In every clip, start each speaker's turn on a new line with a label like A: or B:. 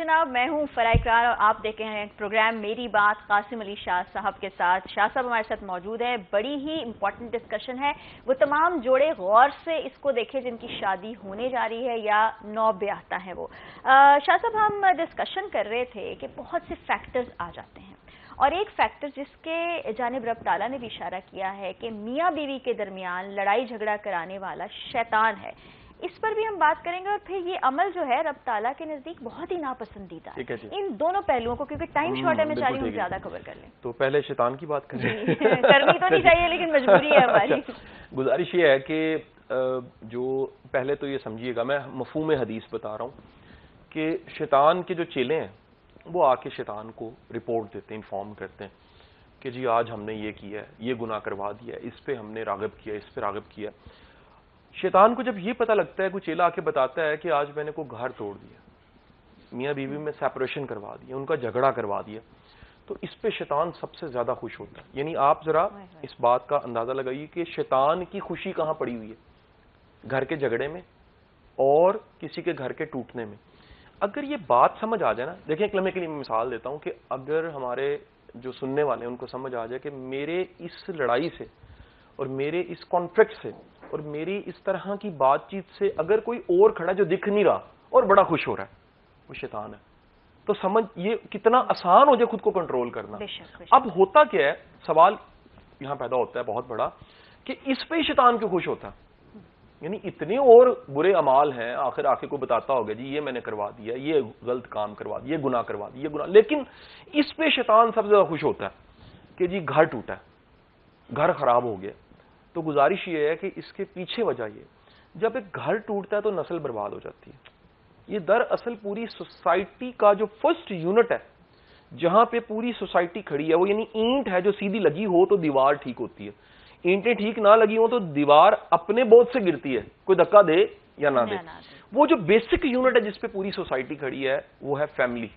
A: जनाब, मैं हूँ फराह इकरार और आप देख रहे हैं प्रोग्राम मेरी बात कासिम अली शाह साहब के साथ। शाह साहब हमारे साथ मौजूद हैं। बड़ी ही इम्पोर्टेंट डिस्कशन है। वो तमाम जोड़े गौर से इसको देखें जिनकी शादी होने जा रही है या नौ ब्याहता है वो। शाह साहब, हम डिस्कशन कर रहे थे कि बहुत से फैक्टर्स आ जाते हैं और एक फैक्टर जिसके जानिब रब ताला ने भी इशारा किया है कि मियाँ बीवी के दरमियान लड़ाई झगड़ा कराने वाला शैतान है। इस पर भी हम बात करेंगे और फिर ये अमल जो है रब ताला के नजदीक बहुत ही नापसंदीदा है। इन दोनों पहलुओं को, क्योंकि टाइम शॉर्ट है, मैं चाह रही हूँ ज्यादा कवर कर लें।
B: तो पहले शैतान की बात करें।
A: करनी तो नहीं चाहिए लेकिन मजबूरी है हमारी।
B: गुजारिश ये है कि जो पहले तो ये समझिएगा, मैं मफहूम हदीस बता रहा हूँ कि शैतान के जो चेले हैं वो आके शैतान को रिपोर्ट देते हैं, इन्फॉर्म करते हैं कि जी आज हमने ये किया है, ये गुनाह करवा दिया, इस पे हमने राग़िब किया, इस पे राग़िब किया। शैतान को जब ये पता लगता है, कोई चेला आके बताता है कि आज मैंने को घर तोड़ दिया, मियाँ बीवी में सेपरेशन करवा दिया, उनका झगड़ा करवा दिया, तो इस पे शैतान सबसे ज्यादा खुश होता है। यानी आप जरा इस बात का अंदाजा लगाइए कि शैतान की खुशी कहां पड़ी हुई है, घर के झगड़े में और किसी के घर के टूटने में। अगर ये बात समझ आ जाए ना, देखिए एक लम्हे के लिए मैं मिसाल देता हूं कि अगर हमारे जो सुनने वाले हैं उनको समझ आ जाए कि मेरे इस लड़ाई से और मेरे इस कॉन्फ्लिक्ट से और मेरी इस तरह की बातचीत से अगर कोई और खड़ा जो दिख नहीं रहा और बड़ा खुश हो रहा है, वो शैतान है। तो समझ ये कितना आसान हो जाए खुद को कंट्रोल करना। अब होता क्या है, सवाल यहां पैदा होता है बहुत बड़ा कि इस पे शैतान क्यों खुश होता है। यानी इतने और बुरे अमाल हैं, आखिर आके को बताता होगा जी ये मैंने करवा दिया, ये गलत काम करवा दिया, ये गुनाह करवा दिया, ये गुनाह, लेकिन इस पे शैतान सबसे ज्यादा खुश होता है कि जी घर टूटा है, घर खराब हो गया। तो गुजारिश ये है कि इसके पीछे वजह ये, जब एक घर टूटता है तो नस्ल बर्बाद हो जाती है। ये दरअसल पूरी सोसाइटी का जो फर्स्ट यूनिट है, जहां पे पूरी सोसाइटी खड़ी है, वो यानी ईंट है जो सीधी लगी हो तो दीवार ठीक होती है, ईंटें ठीक ना लगी हो तो दीवार अपने बोझ से गिरती है, कोई धक्का दे या ना दे। वो जो बेसिक यूनिट है जिसपे पूरी सोसाइटी खड़ी है वो है फैमिली।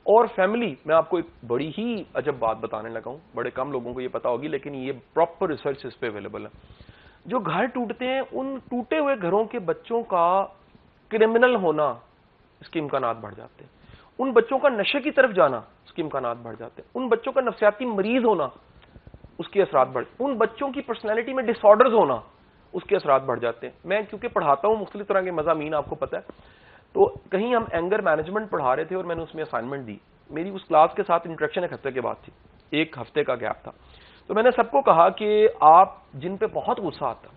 B: और फैमिली, मैं आपको एक बड़ी ही अजब बात बताने लगा हूं, बड़े कम लोगों को ये पता होगी लेकिन ये प्रॉपर रिसर्च इस पे अवेलेबल है। जो घर टूटते हैं, उन टूटे हुए घरों के बच्चों का क्रिमिनल होना, इसके इम्कानात बढ़ जाते हैं। उन बच्चों का नशे की तरफ जाना, उसके इम्कानात बढ़ जाते हैं। उन बच्चों का नफसियाती मरीज होना, उसके असरात बढ़, उन बच्चों की पर्सनैलिटी में डिसऑर्डर्स होना, उसके असरात बढ़ जाते हैं। मैं क्योंकि पढ़ाता हूं मुख्तलिफ तरह के मज़ामीन, आपको पता है, तो कहीं हम एंगर मैनेजमेंट पढ़ा रहे थे और मैंने उसमें असाइनमेंट दी। मेरी उस क्लास के साथ इंटरेक्शन एक हफ्ते के बाद थी, एक हफ्ते का गैप था। तो मैंने सबको कहा कि आप जिन पे बहुत गुस्सा आता,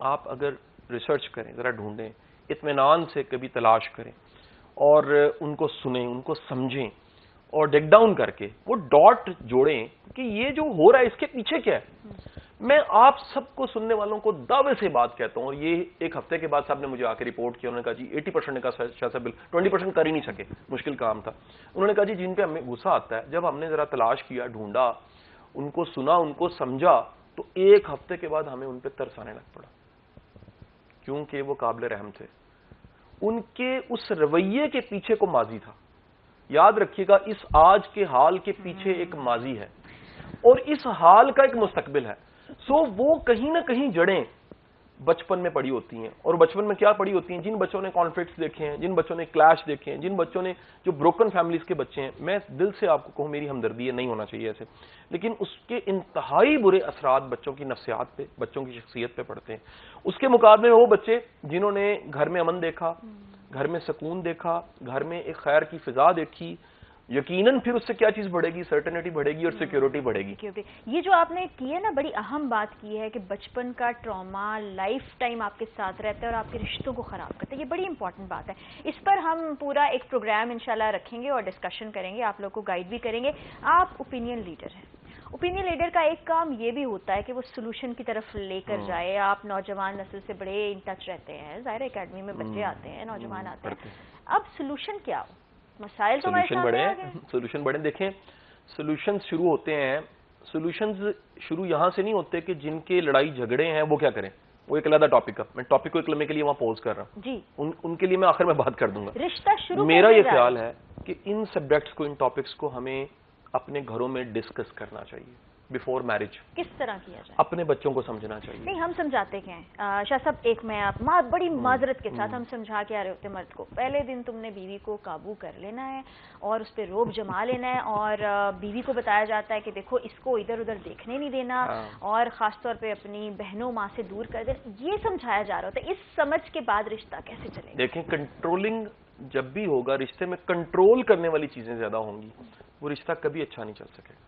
B: आप अगर रिसर्च करें, जरा ढूंढें, इत्मीनान से कभी तलाश करें और उनको सुनें, उनको समझें और डिग डाउन करके वो डॉट जोड़ें कि ये जो हो रहा है इसके पीछे क्या है। मैं आप सबको सुनने वालों को दावे से बात कहता हूं, और ये एक हफ्ते के बाद साहब ने मुझे आके रिपोर्ट किया। उन्होंने कहा जी 80% ने कहा शाह साहब 20% कर ही नहीं सके, मुश्किल काम था। उन्होंने कहा जी जिन पे हमें गुस्सा आता है, जब हमने जरा तलाश किया, ढूंढा, उनको सुना, उनको समझा, तो एक हफ्ते के बाद हमें उन पे तरस आने लग पड़ा, क्योंकि वो काबिल रहम थे। उनके उस रवैये के पीछे को माजी था। याद रखिएगा, इस आज के हाल के पीछे एक माजी है और इस हाल का एक मुस्तकबिल है। सो वो कहीं ना कहीं जड़ें बचपन में पड़ी होती हैं। और बचपन में क्या पड़ी होती हैं? जिन बच्चों ने कॉन्फ्लिक्ट्स देखे हैं, जिन बच्चों ने क्लैश देखे हैं, जिन बच्चों ने, जो ब्रोकन फैमिलीज के बच्चे हैं, मैं दिल से आपको कहूं, मेरी हमदर्दी है, नहीं होना चाहिए ऐसे, लेकिन उसके इंतहाई बुरे असरात बच्चों की नफ्सियात पे, बच्चों की शख्सियत पे पड़ते हैं। उसके मुकाबले में वो बच्चे जिन्होंने घर में अमन देखा, घर में सुकून देखा, घर में एक खैर की फिजा देखी, यकीनन फिर उससे क्या चीज बढ़ेगी? सर्टेनिटी बढ़ेगी और सिक्योरिटी बढ़ेगी।
A: ये जो आपने की है ना, बड़ी अहम बात की है कि बचपन का ट्रॉमा लाइफ टाइम आपके साथ रहता है और आपके रिश्तों को खराब करता है। ये बड़ी इंपॉर्टेंट बात है। इस पर हम पूरा एक प्रोग्राम इंशाल्लाह रखेंगे और डिस्कशन करेंगे, आप लोग को गाइड भी करेंगे। आप ओपिनियन लीडर हैं, ओपिनियन लीडर का एक काम ये भी होता है कि वो सोल्यूशन की तरफ लेकर जाए। आप नौजवान नस्ल से बड़े इन टच रहते हैं, ज़ाहिर एकेडमी में बच्चे आते हैं, नौजवान आते हैं, अब सोल्यूशन क्या हो? मसाइल तो
B: सोल्यूशन बड़े देखें, सोल्यूशन शुरू होते हैं, सोल्यूशन शुरू यहां से नहीं होते कि जिनके लड़ाई झगड़े हैं वो क्या करें, वो एक अलग टॉपिक है। मैं टॉपिक को एक लम्हे के लिए वहां पॉज कर रहा हूं जी, उनके लिए मैं आखिर में बात कर दूंगा।
A: रिश्ता शुरू,
B: मेरा ये ख्याल है कि इन सब्जेक्ट्स को, इन टॉपिक्स को हमें अपने घरों में डिस्कस करना चाहिए। Before marriage.
A: किस तरह किया जाए?
B: अपने बच्चों को समझना चाहिए।
A: नहीं, हम समझाते क्या हैं शाह साहब, एक मैं आप बड़ी माजरत के साथ हम समझा के आ रहे होते मर्द को, पहले दिन तुमने बीवी को काबू कर लेना है और उस पर रोब जमा लेना है, और बीवी को बताया जाता है कि देखो इसको इधर उधर देखने नहीं देना, और खास तौर पे अपनी बहनों माँ से दूर कर देना, ये समझाया जा रहा होता है। इस समझ के बाद रिश्ता कैसे चलेगा?
B: देखें, कंट्रोलिंग जब भी होगा, रिश्ते में कंट्रोल करने वाली चीजें ज्यादा होंगी, वो रिश्ता कभी अच्छा नहीं चल सकेगा।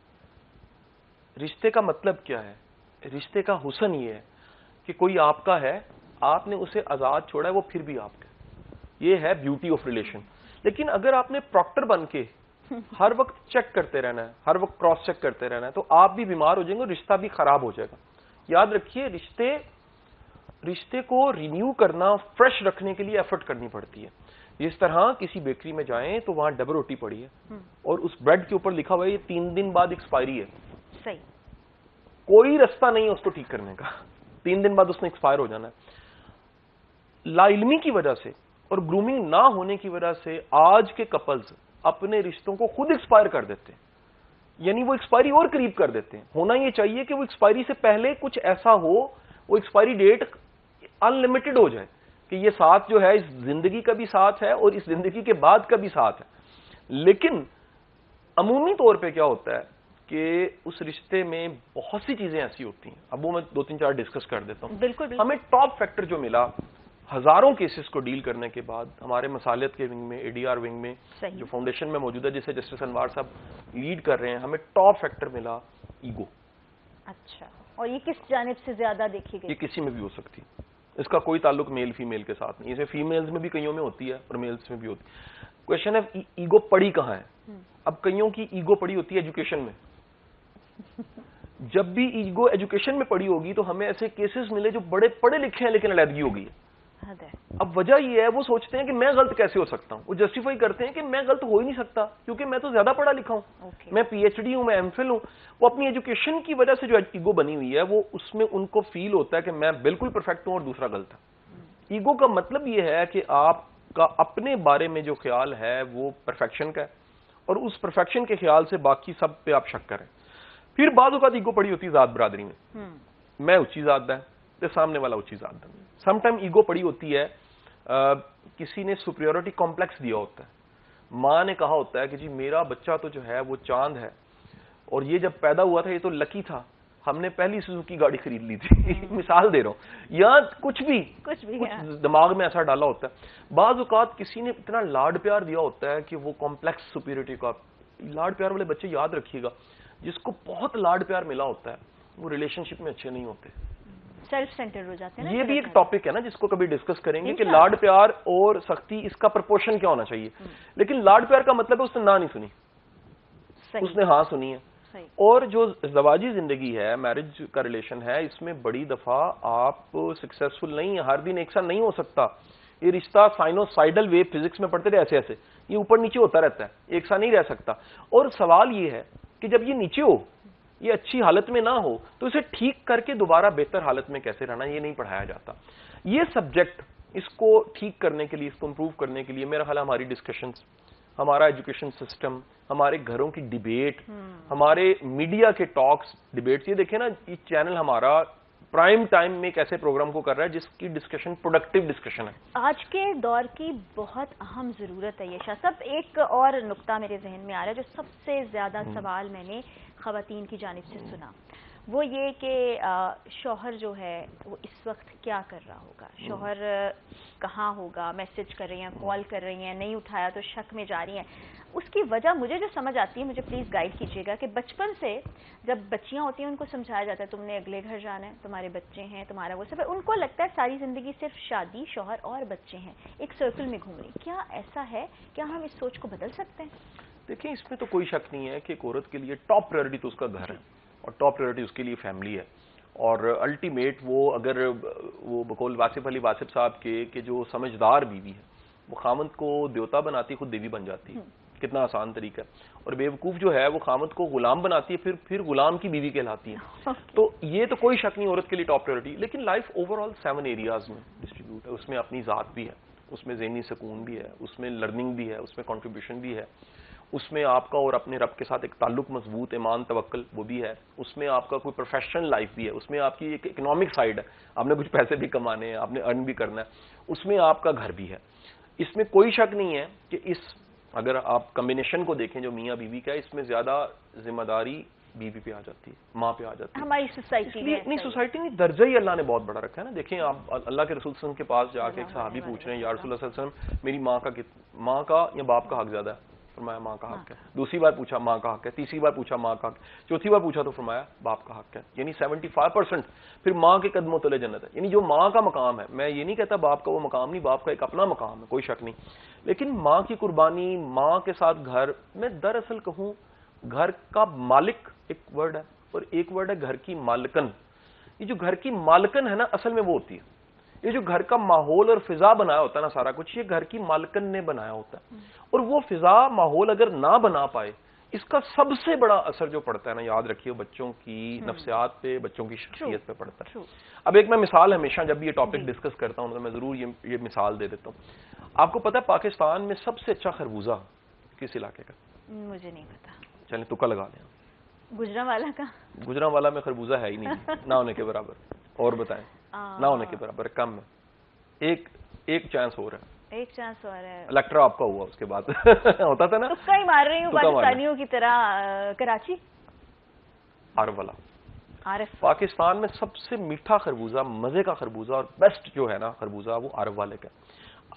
B: रिश्ते का मतलब क्या है? रिश्ते का हुस्न ये है कि कोई आपका है, आपने उसे आजाद छोड़ा है, वो फिर भी आपका। ये है ब्यूटी ऑफ रिलेशन। लेकिन अगर आपने प्रॉक्टर बन के हर वक्त चेक करते रहना है, हर वक्त क्रॉस चेक करते रहना है, तो आप भी बीमार हो जाएंगे और रिश्ता भी खराब हो जाएगा। याद रखिए, रिश्ते को रिन्यू करना, फ्रेश रखने के लिए एफर्ट करनी पड़ती है। जिस तरह किसी बेकरी में जाएं तो वहां डबल रोटी पड़ी है और उस ब्रेड के ऊपर लिखा हुआ है ये 3 दिन बाद एक्सपायरी है।
A: सही।
B: कोई रास्ता नहीं है उसको ठीक करने का, 3 दिन बाद उसने एक्सपायर हो जाना है। लाइल्मी की वजह से और ग्रूमिंग ना होने की वजह से आज के कपल्स अपने रिश्तों को खुद एक्सपायर कर देते हैं, यानी वो एक्सपायरी और करीब कर देते हैं। होना ये चाहिए कि वो एक्सपायरी से पहले कुछ ऐसा हो, वो एक्सपायरी डेट अनलिमिटेड हो जाए कि ये साथ जो है इस जिंदगी का भी साथ है और इस जिंदगी के बाद का भी साथ है। लेकिन अमूमी तौर पे क्या होता है कि उस रिश्ते में बहुत सी चीजें ऐसी होती हैं, अब वो मैं 2-3-4 डिस्कस कर देता हूं।
A: बिल्कुल।
B: हमें टॉप फैक्टर जो मिला हजारों केसेस को डील करने के बाद, हमारे मसालियत के विंग में, एडीआर विंग में, जो फाउंडेशन में मौजूद है जिसे जस्टिस अनवार साहब लीड कर रहे हैं, हमें टॉप फैक्टर मिला ईगो।
A: अच्छा, और ये किस जानिब से ज्यादा देखी गई?
B: ये किसी में भी हो सकती है, इसका कोई ताल्लुक मेल फीमेल के साथ नहीं। इसे फीमेल्स में भी कईयों में होती है और मेल्स में भी होती है। क्वेश्चन है ईगो पड़ी कहां है? अब कईयों की ईगो पड़ी होती है एजुकेशन में। जब भी ईगो एजुकेशन में पड़ी होगी तो हमें ऐसे केसेस मिले जो बड़े पढ़े लिखे हैं लेकिन अलहदगी हो गई है। अब वजह ये है, वो सोचते हैं कि मैं गलत कैसे हो सकता हूं, वो जस्टिफाई करते हैं कि मैं गलत हो ही नहीं सकता क्योंकि मैं तो ज्यादा पढ़ा लिखा हूं, मैं पीएचडी हूं, मैं एमफिल हूं। वो अपनी एजुकेशन की वजह से जो ईगो बनी हुई है, वो उसमें उनको फील होता है कि मैं बिल्कुल परफेक्ट हूं और दूसरा गलत है। ईगो का मतलब ये है कि आपका अपने बारे में जो ख्याल है वो परफेक्शन का है और उस परफेक्शन के ख्याल से बाकी सब पे आप शक करें। फिर बाद औक़ात ईगो पड़ी होती है जात बरादरी में, मैं ऊंची जात है तो सामने वाला ऊंची जात है। समटाइम ईगो पड़ी होती है, किसी ने सुपीरियोरिटी कॉम्प्लेक्स दिया होता है, माँ ने कहा होता है कि जी मेरा बच्चा तो जो है वो चांद है और ये जब पैदा हुआ था ये तो लकी था, हमने पहली सुजुकी गाड़ी खरीद ली थी। मिसाल दे रहा हूं, या कुछ दिमाग में ऐसा डाला होता है। बाज़ औक़ात किसी ने इतना लाड प्यार दिया होता है कि वो कॉम्प्लेक्स सुपीरियोरिटी का, लाड प्यार वाले बच्चे याद रखिएगा, जिसको बहुत लाड प्यार मिला होता है वो रिलेशनशिप में अच्छे नहीं होते,
A: सेल्फ सेंटर्ड हो जाते हैं ना।
B: ये भी एक टॉपिक है ना जिसको कभी डिस्कस करेंगे कि लाड प्यार और सख्ती, इसका प्रपोर्शन क्या होना चाहिए। लेकिन लाड प्यार का मतलब है उसने ना नहीं सुनी, उसने हाँ सुनी है। और जो ज़वाजी जिंदगी है, मैरिज का रिलेशन है, इसमें बड़ी दफा आप सक्सेसफुल नहीं है, हर दिन एक साथ नहीं हो सकता। ये रिश्ता साइनोसाइडल वेव फिजिक्स में पढ़ते थे ऐसे ऐसे, ये ऊपर नीचे होता रहता है, एक साथ नहीं रह सकता। और सवाल ये है कि जब ये नीचे हो, ये अच्छी हालत में ना हो, तो इसे ठीक करके दोबारा बेहतर हालत में कैसे रहना, ये नहीं पढ़ाया जाता। ये सब्जेक्ट, इसको ठीक करने के लिए, इसको इंप्रूव करने के लिए मेरा ख्याल है हमारी डिस्कशंस, हमारा एजुकेशन सिस्टम, हमारे घरों की डिबेट, हमारे मीडिया के टॉक्स, डिबेट्स, ये देखें ना, ये चैनल हमारा प्राइम टाइम में एक ऐसे प्रोग्राम को कर रहा है जिसकी डिस्कशन प्रोडक्टिव डिस्कशन है।
A: आज के दौर की बहुत अहम जरूरत है ये शाह साहब। एक और नुक्ता मेरे जहन में आ रहा है जो सबसे ज्यादा सवाल मैंने खवातीन की जानिब से सुना, वो ये कि शौहर जो है वो इस वक्त क्या कर रहा होगा, शौहर कहाँ होगा, मैसेज कर रही हैं, कॉल कर रही हैं, नहीं उठाया तो शक में जा रही हैं। उसकी वजह मुझे जो समझ आती है, मुझे प्लीज़ गाइड कीजिएगा कि बचपन से जब बच्चियां होती हैं उनको समझाया जाता है तुमने अगले घर जाना है, तुम्हारे बच्चे हैं, तुम्हारा वो सब है, उनको लगता है सारी ज़िंदगी सिर्फ शादी, शौहर और बच्चे हैं, एक सर्कल में घूम रही। क्या ऐसा है? क्या हम इस सोच को बदल सकते हैं?
B: देखिए, इसमें तो कोई शक नहीं है कि एक औरत के लिए टॉप प्रायोरिटी तो उसका घर है और टॉप प्रायोरिटी उसके लिए फैमिली है। और अल्टीमेट वो, अगर वो बकौल वासिफ अली वासिफ साहब के कि जो समझदार बीवी है वो खामद को देवता बनाती, खुद देवी बन जाती है, कितना आसान तरीका है। और बेवकूफ़ जो है वो खामद को गुलाम बनाती है, फिर गुलाम की बीवी कहलाती है। तो ये तो कोई शक नहीं औरत के लिए टॉप प्रायोरिटी। लेकिन लाइफ ओवरऑल 7 एरियाज में डिस्ट्रीब्यूट है, उसमें अपनी ज़ात भी है, उसमें ज़हनी सुकून भी है, उसमें लर्निंग भी है, उसमें कंट्रीब्यूशन भी है, اس میں آپ کا اور اپنے رب کے ساتھ ایک تعلق مضبوط، ایمان، توکل وہ بھی ہے، اس میں آپ کا کوئی پروفیشنل لائف بھی ہے، اس میں آپ کی ایک اکنامک سائڈ ہے، آپ نے کچھ پیسے بھی کمانے ہیں، آپ نے ارن بھی کرنا ہے، اس میں آپ کا گھر بھی ہے. اس میں کوئی شک نہیں ہے کہ اگر آپ کمبینیشن کو دیکھیں جو میاں بیوی کا ہے، اس میں زیادہ ذمہ داری بیوی پہ آ جاتی ہے، ماں پہ آ جاتی ہے.
A: ہماری سوسائٹی میں
B: نہیں، سوسائٹی نہیں، درجہ ہی اللہ نے بہت بڑا رکھا ہے نا. دیکھیں آپ اللہ کے رسول صلی اللہ علیہ وسلم کے پاس جا کے ایک صحابی پوچھ رہے ہیں، یا رسول اللہ صلی اللہ علیہ وسلم میری ماں کا یا باپ کا حق زیادہ ہے؟ فرمایا ماں کا حق ہے. دوسری بار پوچھا ماں کا حق ہے، تیسری بار پوچھا ماں کا حق ہے، چوتھی بار پوچھا تو فرمایا باپ کا حق ہے. یعنی 75% پھر ماں کے قدموں تلے جنت ہے. یعنی جو ماں کا مقام ہے، میں یہ نہیں کہتا باپ کا وہ مقام نہیں، باپ کا ایک اپنا مقام ہے، کوئی شک نہیں، لیکن ماں کی قربانی، ماں کے ساتھ گھر میں دراصل کہوں گھر کا مالک ایک ورڈ ہے اور ایک ورڈ ہے گھر کی مالکن. یہ جو گھر کی مالکن ہے نا، اصل میں وہ ہوتی ہے یہ جو گھر کا ماحول اور فضا بنایا ہوتا ہے نا، سارا کچھ یہ گھر کی مالکن نے بنایا ہوتا ہے. اور وہ فضا ماحول اگر نہ بنا پائے، اس کا سب سے بڑا اثر جو پڑتا ہے نا، یاد رکھیے بچوں کی نفسیات پہ، بچوں کی شخصیت پہ پڑتا ہے. اب ایک میں مثال ہمیشہ جب یہ ٹاپک ڈسکس کرتا ہوں تو میں ضرور یہ مثال دے دیتا ہوں. آپ کو پتا ہے پاکستان میں سب سے اچھا خربوزہ کس علاقے کا؟
A: مجھے نہیں پتا.
B: چلیں تکا لگا لیں.
A: گجرانوالا کا.
B: گجرانوالا میں خربوزہ ہے ہی نہیں، نہ ہونے کے برابر. اور بتائیں، نہ ہونے کے برابر، کم ہے. ایک چانس ہو رہا ہے،
A: ایک چانس اور ہے.
B: الیکٹرا آپ کا ہوا اس کے بعد ہوتا تھا نا.
A: تکا ہی مار رہی ہوں پاکستانیوں کی طرح. کراچی.
B: عارف والا.
A: عارف.
B: پاکستان میں سب سے میٹھا خربوزہ، مزے کا خربوزہ اور بیسٹ جو ہے نا خربوزہ، وہ عارف والے کا.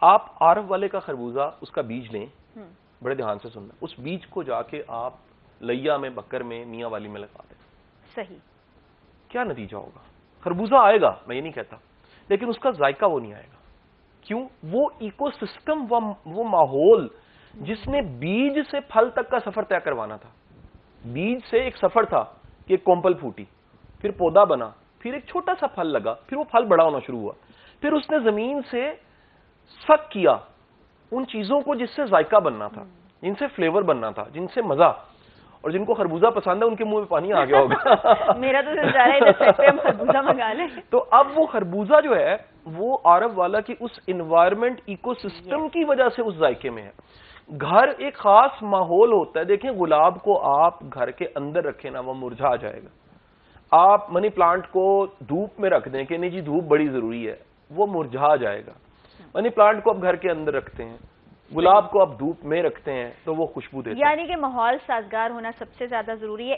B: آپ عارف والے کا خربوزہ اس کا بیج لیں، بڑے دھیان سے سننا، اس بیج کو جا کے آپ لیا میں، بکر میں، میاں والی میں لگا دیں.
A: صحیح.
B: کیا نتیجہ ہوگا؟ خربوزہ آئے گا، میں یہ نہیں کہتا، لیکن اس کا ذائقہ وہ نہیں آئے گا. کیوں؟ وہ ایکو سسٹم، وہ ماحول جس نے بیج سے پھل تک کا سفر طے کروانا تھا. بیج سے ایک سفر تھا کہ ایک کومپل پھوٹی، پھر پودا بنا، پھر ایک چھوٹا سا پھل لگا، پھر وہ پھل بڑا ہونا شروع ہوا، پھر اس نے زمین سے سک کیا ان چیزوں کو جس سے ذائقہ بننا تھا، جن سے فلیور بننا تھا، جن سے مزہ. اور جن کو خربوزہ پسند ہے ان کے منہ میں پانی آ گیا ہوگا.
A: میرا تو جا رہا ہے ہم خربوزہ منگا لیں.
B: تو اب وہ خربوزہ جو ہے وہ عارف والا کی اس انوائرمنٹ، ایکو سسٹم کی وجہ سے اس ذائقے میں ہے. گھر ایک خاص ماحول ہوتا ہے. دیکھیں گلاب کو آپ گھر کے اندر رکھیں نا، وہ مرجھا جائے گا. آپ منی پلانٹ کو دھوپ میں رکھ دیں کہ نہیں جی دھوپ بڑی ضروری ہے، وہ مرجھا جائے گا. منی پلانٹ کو آپ گھر کے اندر رکھتے ہیں، گلاب کو آپ دھوپ میں رکھتے ہیں تو وہ خوشبو دیتا ہے.
A: یعنی کہ ماحول سازگار ہونا سب سے زیادہ ضروری ہے.